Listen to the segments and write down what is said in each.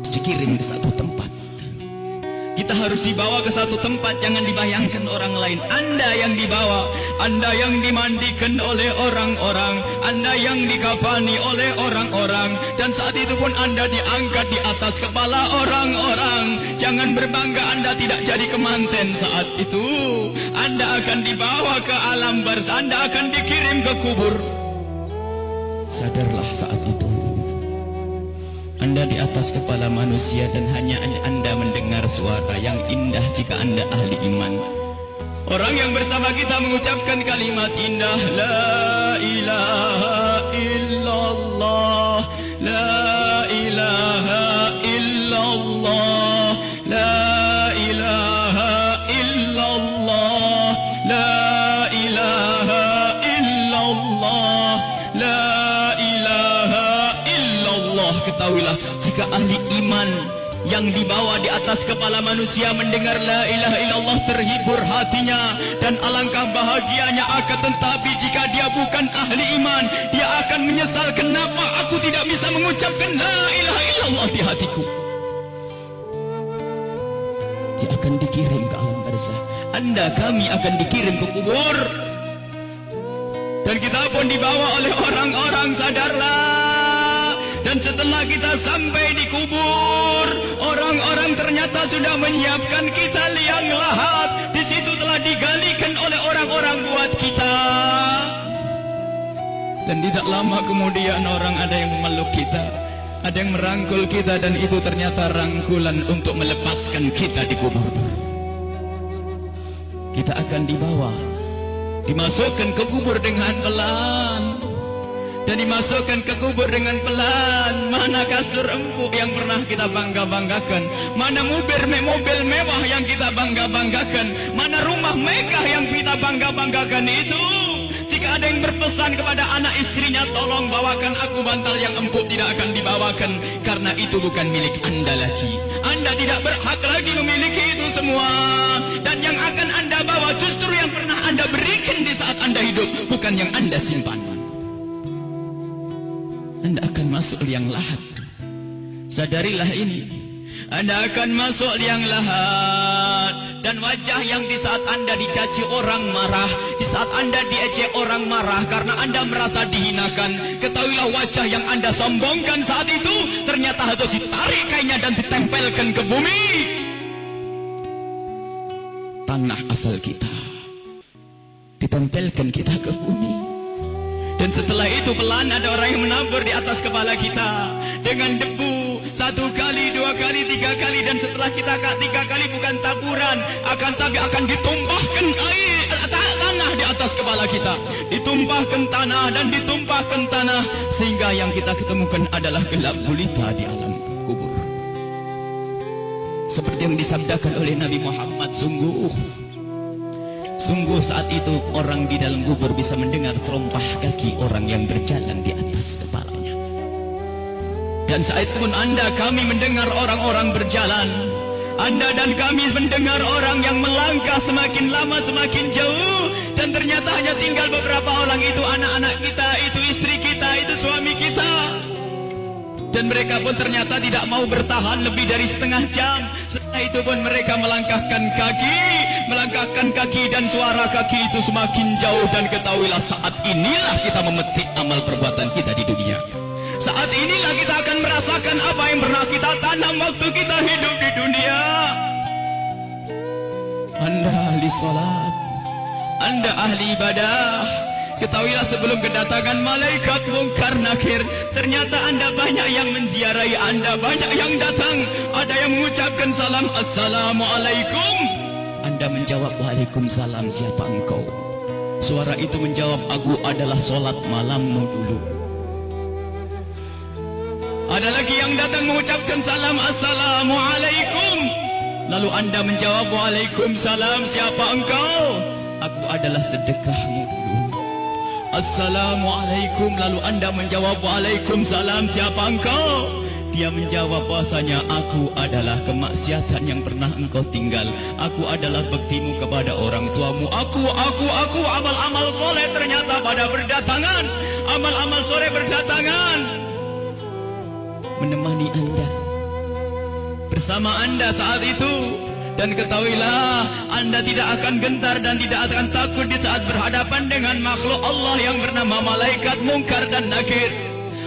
harus dikirim ke satu tempat. Kita harus dibawa ke satu tempat, jangan dibayangkan orang lain. Anda yang dibawa, Anda yang dimandikan oleh orang-orang, Anda yang dikafani oleh orang-orang, dan saat itu pun Anda diangkat di atas kepala orang-orang. Jangan berbangga Anda tidak jadi kemanten saat itu. Anda akan dibawa ke alam barzah, Anda akan dikirim ke kubur. Sadarlah saat itu Anda di atas kepala manusia dan hanya Anda mendengar suara yang indah jika Anda ahli iman. Orang yang bersama kita mengucapkan kalimat indah, La ilaha illallah, La ilaha illallah, La ilaha illallah, La ilaha illallah, La ilaha illallah. Ketahuilah, jika ahli iman yang dibawa di atas kepala manusia mendengar la ilaha illallah, terhibur hatinya dan alangkah bahagianya. Akan tetapi jika dia bukan ahli iman, dia akan menyesal, kenapa aku tidak bisa mengucapkan la ilaha illallah di hatiku. Dia akan dikirim ke alam barzah. Anda, kami akan dikirim ke kubur, dan kita pun dibawa oleh orang-orang. Sadarlah. Dan setelah kita sampai di kubur, orang-orang ternyata sudah menyiapkan kita liang lahat. Di situ telah digalikan oleh orang-orang buat kita. Dan tidak lama kemudian orang ada yang memeluk kita, ada yang merangkul kita, dan itu ternyata rangkulan untuk melepaskan kita di kubur. Kita akan dibawa, dimasukkan ke kubur dengan pelan. Dan dimasukkan ke kubur dengan pelan. Mana kasur empuk yang pernah kita bangga-banggakan? Mana mobil mewah yang kita bangga-banggakan? Mana rumah megah yang kita bangga-banggakan itu? Jika ada yang berpesan kepada anak istrinya, tolong bawakan aku bantal yang empuk, tidak akan dibawakan, karena itu bukan milik Anda lagi. Anda tidak berhak lagi memiliki itu semua. Dan yang akan Anda bawa justru yang pernah Anda berikan di saat Anda hidup, bukan yang Anda simpan. Anda akan masuk liang lahat. Sadarilah ini. Anda akan masuk liang lahat. Dan wajah yang di saat Anda dicaci orang marah, di saat Anda diejek orang marah karena Anda merasa dihinakan, ketahuilah wajah yang Anda sombongkan saat itu ternyata harus ditarik kainnya dan ditempelkan ke bumi. Tanah asal kita ditempelkan kita ke bumi. Dan setelah itu pelan ada orang yang menabur di atas kepala kita dengan debu, 1 kali, 2 kali, 3 kali, dan setelah kita 3 kali bukan taburan, tapi akan ditumpahkan air tanah di atas kepala kita, ditumpahkan tanah dan ditumpahkan tanah, sehingga yang kita ketemukan adalah gelap gulita di alam kubur. Seperti yang disabdakan oleh Nabi Muhammad, sungguh saat itu orang di dalam kubur bisa mendengar terompah kaki orang yang berjalan di atas kepalanya. Dan saat itu pun Anda, kami mendengar orang-orang berjalan. Anda dan kami mendengar orang yang melangkah semakin lama semakin jauh. Dan ternyata hanya tinggal beberapa orang, itu anak-anak kita, itu istri kita, itu suami kita. Dan mereka pun ternyata tidak mau bertahan lebih dari setengah jam. Setelah itu pun mereka melangkahkan kaki, dan suara kaki itu semakin jauh. Dan ketahuilah, saat inilah kita memetik amal perbuatan kita di dunia. Saat inilah kita akan merasakan apa yang pernah kita tanam waktu kita hidup di dunia. Anda ahli salat, Anda ahli ibadah, ketahuilah sebelum kedatangan malaikat mungkar nakir, ternyata Anda banyak yang menziarahi Anda, banyak yang datang. Ada yang mengucapkan salam, Assalamualaikum. Anda menjawab, Waalaikumsalam, siapa engkau? Suara itu menjawab, aku adalah solat malammu dulu. Ada lagi yang datang mengucapkan salam, Assalamualaikum. Lalu Anda menjawab, Waalaikumsalam, siapa engkau? Aku adalah sedekahmu dulu. Assalamualaikum. Lalu Anda menjawab, Waalaikumsalam, siapa engkau? Dia menjawab bahasanya, aku adalah kemaksiatan yang pernah engkau tinggal. Aku adalah baktimu kepada orang tuamu. Aku, amal-amal soleh ternyata pada berdatangan. Amal-amal soleh berdatangan menemani Anda. bersama Anda saat itu. Dan ketahuilah, Anda tidak akan gentar dan tidak akan takut di saat berhadapan dengan makhluk Allah yang bernama malaikat Munkar dan Nakir.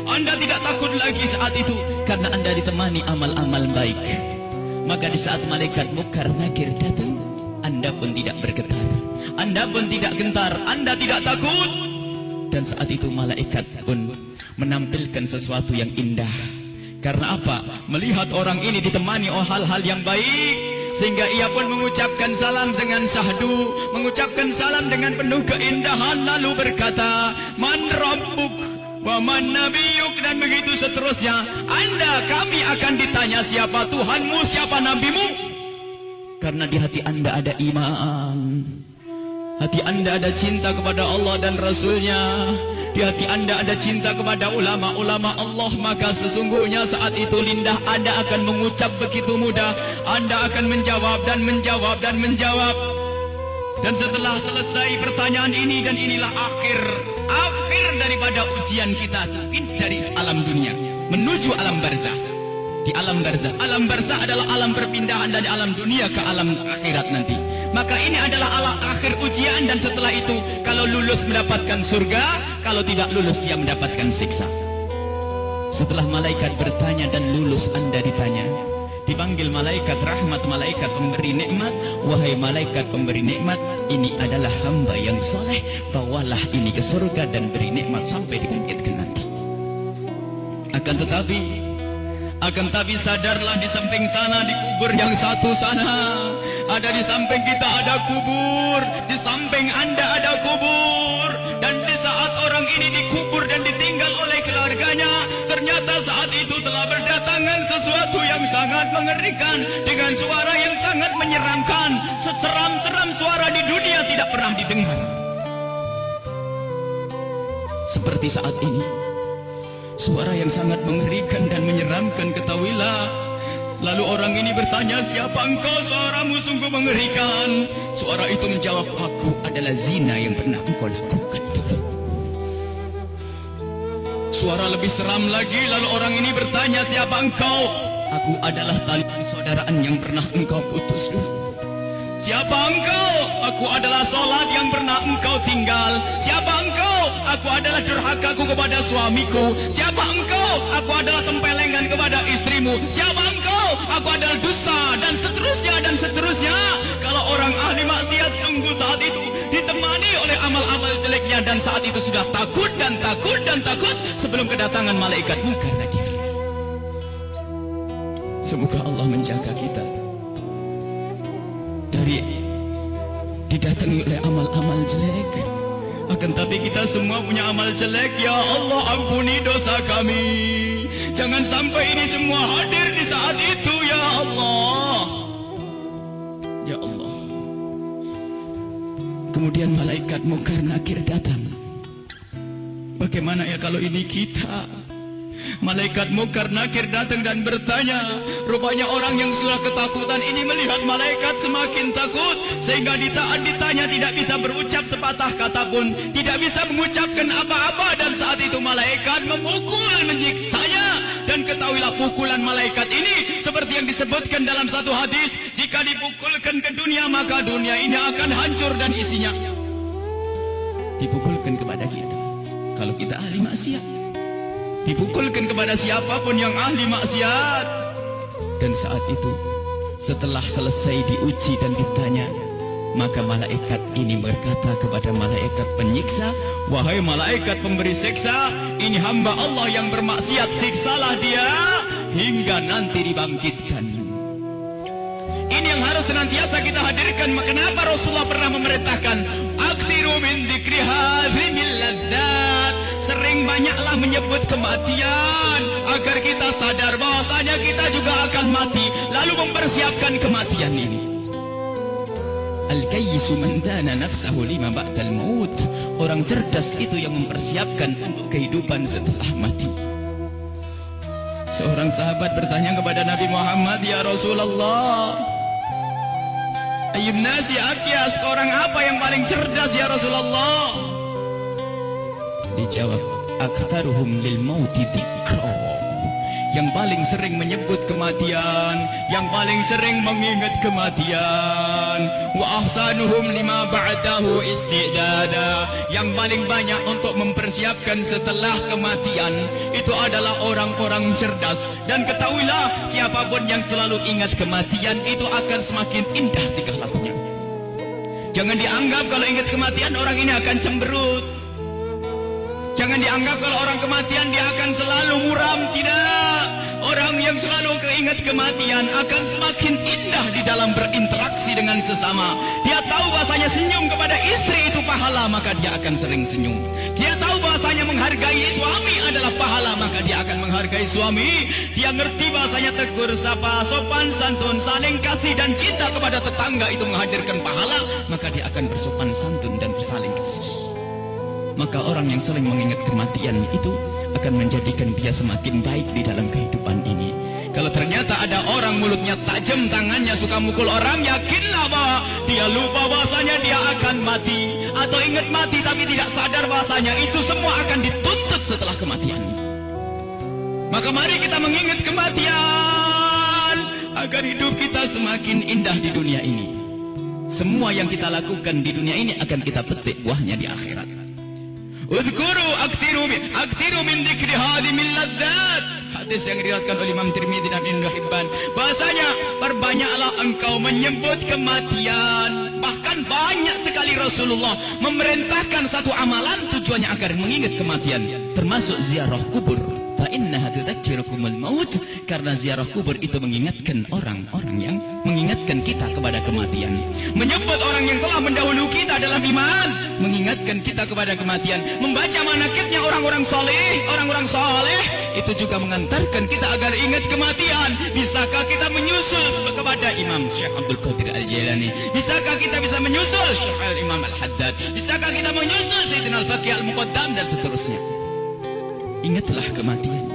Anda tidak takut lagi saat itu karena Anda ditemani amal-amal baik. Maka di saat malaikat Munkar Nakir datang, Anda pun tidak bergetar, Anda pun tidak gentar, Anda tidak takut. Dan saat itu malaikat pun menampilkan sesuatu yang indah. Karena apa? Melihat orang ini ditemani oleh hal-hal yang baik, sehingga ia pun mengucapkan salam dengan syahdu, mengucapkan salam dengan penuh keindahan, lalu berkata, Man Rabbuk wa man nabiyuk, dan begitu seterusnya. Anda, kami akan ditanya siapa Tuhanmu, siapa nabimu. Karena di hati Anda ada iman, hati Anda ada cinta kepada Allah dan Rasulnya, di hati Anda ada cinta kepada ulama-ulama Allah. Maka sesungguhnya saat itu lidah Anda akan mengucap begitu mudah. Anda akan menjawab dan menjawab dan menjawab. Dan setelah selesai pertanyaan ini, dan inilah akhir daripada ujian kita dari alam dunia menuju alam barzah. Di alam barzah adalah alam perpindahan dari alam dunia ke alam akhirat nanti. Maka ini adalah alam akhir ujian, dan setelah itu kalau lulus mendapatkan surga, kalau tidak lulus dia mendapatkan siksa. Setelah malaikat bertanya dan lulus, Anda ditanya, dipanggil malaikat rahmat, malaikat pemberi nikmat. Wahai malaikat pemberi nikmat, ini adalah hamba yang soleh, bawalah ini ke surga dan beri nikmat sampai dibangkitkan nanti. Akan tapi sadarlah, di samping sana, di kubur yang satu sana, ada di samping kita ada kubur, di samping Anda ada kubur. Dan di saat orang ini dikubur dan ditinggal oleh keluarganya, ternyata saat itu telah berdatangan sesuatu yang sangat mengerikan, dengan suara yang sangat menyeramkan. Seseram-seram suara di dunia tidak pernah didengar seperti saat ini. Suara yang sangat mengerikan dan menyeramkan, ketahuilah. Lalu orang ini bertanya, siapa engkau? Suaramu sungguh mengerikan. Suara itu menjawab, aku adalah zina yang pernah engkau lakukan dulu. Suara lebih seram lagi, lalu orang ini bertanya, siapa engkau? Aku adalah tali persaudaraan yang pernah engkau putus dulu. Siapa engkau? Aku adalah salat yang pernah engkau tinggal. Siapa engkau? Aku adalah durhakaku kepada suamiku. Siapa engkau? Aku adalah tempelengan kepada istrimu. Siapa engkau? Aku adalah dusta, dan seterusnya dan seterusnya. Kalau orang ahli maksiat sungguh saat itu ditemani oleh amal-amal jeleknya, dan saat itu sudah takut dan takut dan takut sebelum kedatangan malaikat Munkar Nakir. Semoga Allah menjaga kita dari didatangi oleh amal-amal jelek. Akan tapi kita semua punya amal jelek. Ya Allah, ampuni dosa kami. Jangan sampai ini semua hadir di saat itu. Ya Allah, ya Allah. Kemudian malaikat Munkar Nakir datang. Bagaimana ya kalau ini kita? Malaikat Munkar Nakir datang dan bertanya. Rupanya orang yang sudah ketakutan ini melihat malaikat semakin takut, sehingga ditanya tidak bisa berucap sepatah kata pun, tidak bisa mengucapkan apa-apa. Dan saat itu malaikat memukul, menyiksanya. Dan ketahuilah, pukulan malaikat ini seperti yang disebutkan dalam satu hadis, jika dipukulkan ke dunia, maka dunia ini akan hancur dan isinya. Dipukulkan kepada kita kalau kita ahli maksiat, dipukulkan kepada siapapun yang ahli maksiat. Dan saat itu setelah selesai diuji dan ditanya, maka malaikat ini berkata kepada malaikat penyiksa, wahai malaikat pemberi siksa, ini hamba Allah yang bermaksiat, siksalah dia hingga nanti dibangkitkan. Ini yang harus senantiasa kita hadirkan. Kenapa Rasulullah pernah memerintahkan, aktsiru min dzikri hadhimil ladzat, sering banyaklah menyebut kematian, agar kita sadar bahwasanya kita juga akan mati, lalu mempersiapkan kematian ini. Al-kayyisu man dana nafsahu lima ba'dal maut, orang cerdas itu yang mempersiapkan untuk kehidupan setelah mati. Seorang sahabat bertanya kepada Nabi Muhammad, ya Rasulullah, ayyun nasi akyas, orang apa yang paling cerdas ya Rasulullah? Dijawab, aktaruhum lil mauti dzikra, yang paling sering menyebut kematian, yang paling sering mengingat kematian. Wa ahsanuhum lima ba'dahu istidada, yang paling banyak untuk mempersiapkan setelah kematian itu adalah orang-orang cerdas. Dan ketahuilah, siapapun yang selalu ingat kematian itu akan semakin indah tingkah lakunya. Jangan dianggap kalau ingat kematian orang ini akan cemberut. Jangan dianggap kalau orang kematian dia akan selalu muram. Tidak. Orang yang selalu keingat kematian akan semakin indah di dalam berinteraksi dengan sesama. Dia tahu bahasanya senyum kepada istri itu pahala, maka dia akan sering senyum. Dia tahu bahasanya menghargai suami adalah pahala, maka dia akan menghargai suami. Dia ngerti bahasanya tegur sapa, sopan santun, saling kasih dan cinta kepada tetangga itu menghadirkan pahala, maka dia akan bersopan santun dan bersaling kasih. Maka orang yang sering mengingat kematian itu akan menjadikan dia semakin baik di dalam kehidupan ini. Kalau ternyata ada orang mulutnya tajam, tangannya suka mukul orang, yakinlah bahwa dia lupa bahasanya dia akan mati, atau ingat mati tapi tidak sadar bahasanya itu semua akan dituntut setelah kematian. Maka mari kita mengingat kematian agar hidup kita semakin indah di dunia ini. Semua yang kita lakukan di dunia ini akan kita petik buahnya di akhirat. Udhkuru aktiru min dzikri hadimil ladzat. Hadis yang diriwayatkan oleh Imam Tirmidzi dan Ibnu Hibban. Bahasanya, perbanyaklah engkau menyebut kematian. Bahkan banyak sekali Rasulullah memerintahkan satu amalan tujuannya agar mengingat kematian, termasuk ziarah kubur. Fa innaha tudzakirukumul maut, karena ziarah kubur itu mengingatkan orang-orang yang mengingatkan kita kepada kematian. Menyebut orang yang telah mendahului kita dalam iman, mengingatkan kita kepada kematian. Membaca manaqibnya orang-orang saleh itu juga mengantarkan kita agar ingat kematian. Bisakah kita menyusul kepada Imam Syekh Abdul Qadir Al-Jailani? Bisakah kita bisa menyusul Syekh Al-Imam Al-Haddad? Bisakah kita menyusul Sayyidina Al-Baqi Al-Muqaddam dan seterusnya? Ingatlah kematian.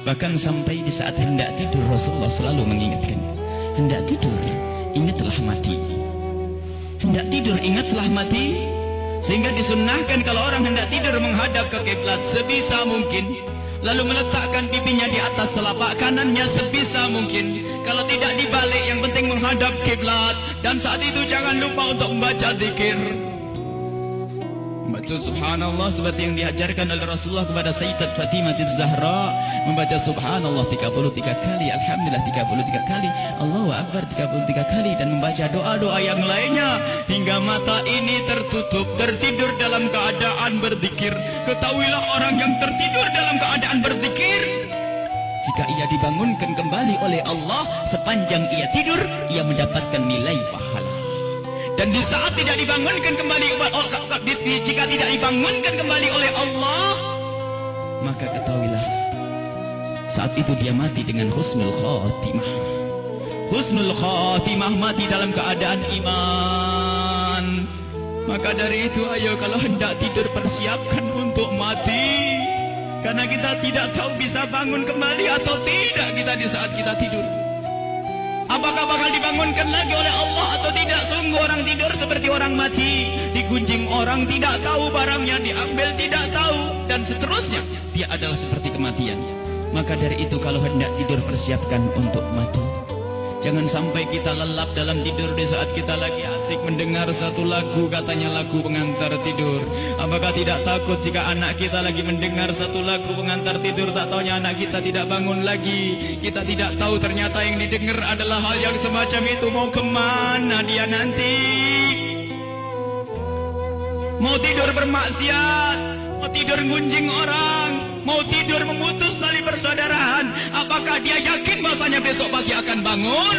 Bahkan sampai di saat hendak tidur Rasulullah selalu mengingatkan, hendak tidur ingatlah mati, hendak tidur ingatlah mati. Sehingga disunnahkan kalau orang hendak tidur menghadap ke kiblat sebisa mungkin, lalu meletakkan pipinya di atas telapak kanannya sebisa mungkin. Kalau tidak dibalik, yang penting menghadap kiblat. Dan saat itu jangan lupa untuk membaca zikir, membaca subhanallah seperti yang diajarkan oleh Rasulullah kepada Sayyidat Fatimah Az-Zahra, membaca subhanallah 33 kali, alhamdulillah 33 kali, Allahu Akbar 33 kali, dan membaca doa-doa yang lainnya hingga mata ini tertutup, tertidur dalam keadaan berzikir. Ketahuilah orang yang tertidur dalam keadaan berzikir, jika ia dibangunkan kembali oleh Allah sepanjang ia tidur, ia mendapatkan nilai pahala. Dan di saat tidak dibangunkan kembali, jika tidak dibangunkan kembali oleh Allah, maka ketahuilah saat itu dia mati dengan husnul khatimah. Husnul khatimah, mati dalam keadaan iman. Maka dari itu, ayo kalau hendak tidur persiapkan untuk mati, karena kita tidak tahu bisa bangun kembali atau tidak kita di saat kita tidur. Apakah bakal dibangunkan lagi oleh Allah atau tidak? Sungguh orang tidur seperti orang mati. Digunjing orang, tidak tahu barangnya, diambil tidak tahu, dan seterusnya. Dia adalah seperti kematian. Maka dari itu kalau hendak tidur persiapkan untuk mati. Jangan sampai kita lelap dalam tidur di saat kita lagi asik mendengar satu lagu, katanya lagu pengantar tidur. Apakah tidak takut jika anak kita lagi mendengar satu lagu pengantar tidur, tak taunya anak kita tidak bangun lagi? Kita tidak tahu ternyata yang didengar adalah hal yang semacam itu. Mau kemana dia nanti? Mau tidur bermaksiat, mau tidur gunjing orang, mau tidur memutus tali persaudaraan. Apakah dia yakin bahasanya besok pagi akan bangun?